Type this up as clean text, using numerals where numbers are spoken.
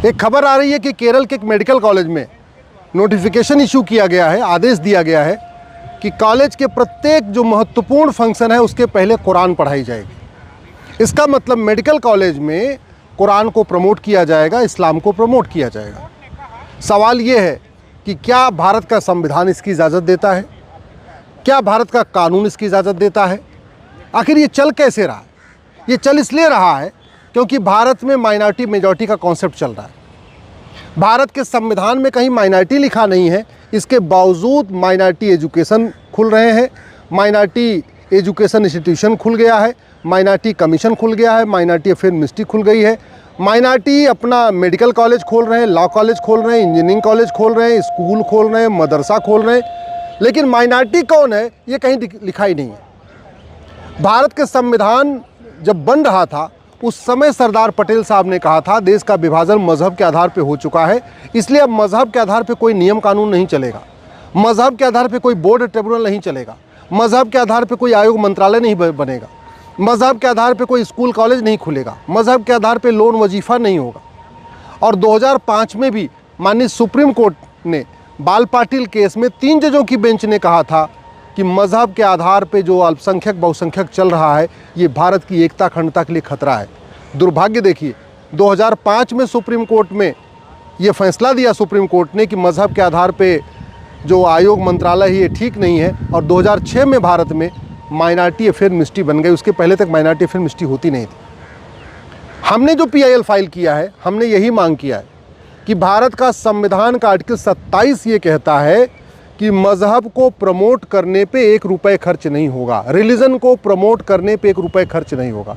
एक खबर आ रही है कि केरल के एक मेडिकल कॉलेज में नोटिफिकेशन इशू किया गया है, आदेश दिया गया है कि कॉलेज के प्रत्येक जो महत्वपूर्ण फंक्शन है उसके पहले कुरान पढ़ाई जाएगी। इसका मतलब मेडिकल कॉलेज में कुरान को प्रमोट किया जाएगा, इस्लाम को प्रमोट किया जाएगा। सवाल ये है कि क्या भारत का संविधान इसकी इजाज़त देता है? क्या भारत का कानून इसकी इजाज़त देता है? आखिर ये चल कैसे रहा है? ये चल इसलिए रहा है क्योंकि भारत में माइनॉरिटी मेजॉरिटी का कॉन्सेप्ट चल रहा है। भारत के संविधान में कहीं माइनॉरिटी लिखा नहीं है, इसके बावजूद माइनॉरिटी एजुकेशन खुल रहे हैं, माइनॉरिटी एजुकेशन इंस्टीट्यूशन खुल गया है, माइनॉरिटी कमीशन खुल गया है, माइनॉरिटी अफेयर मिनिस्ट्री खुल गई है, माइनॉरिटी अपना मेडिकल कॉलेज खोल रहे हैं, लॉ कॉलेज खोल रहे हैं, इंजीनियरिंग कॉलेज खोल रहे हैं, स्कूल खोल रहे हैं, मदरसा खोल रहे हैं। लेकिन माइनॉरिटी कौन है ये कहीं लिखा ही नहीं है। भारत के संविधान जब बन रहा था उस समय सरदार पटेल साहब ने कहा था देश का विभाजन मजहब के आधार पर हो चुका है, इसलिए अब मजहब के आधार पर कोई नियम कानून नहीं चलेगा, मजहब के आधार पर कोई बोर्ड ट्रिब्यूनल नहीं चलेगा, मजहब के आधार पर कोई आयोग मंत्रालय नहीं बनेगा, मजहब के आधार पर कोई स्कूल कॉलेज नहीं खुलेगा, मजहब के आधार पर लोन वजीफ़ा नहीं होगा। और 2005 में भी माननीय सुप्रीम कोर्ट ने बाल पाटिल केस में 3 जजों की बेंच ने कहा था कि मजहब के आधार पे जो अल्पसंख्यक बहुसंख्यक चल रहा है ये भारत की एकता अखंडता के लिए खतरा है। दुर्भाग्य देखिए 2005 में सुप्रीम कोर्ट में ये फैसला दिया सुप्रीम कोर्ट ने कि मजहब के आधार पे जो आयोग मंत्रालय है ये ठीक नहीं है, और 2006 में भारत में माइनॉरिटी अफेयर मिनिस्ट्री बन गई। उसके पहले तक माइनॉरिटी अफेयर मिनिस्ट्री होती नहीं थी। हमने जो PIL फाइल किया है, हमने यही मांग किया है कि भारत का संविधान का आर्टिकल 27 ये कहता है कि मज़हब को प्रमोट करने पे 1 रुपये खर्च नहीं होगा, रिलीजन को प्रमोट करने पे 1 रुपये खर्च नहीं होगा।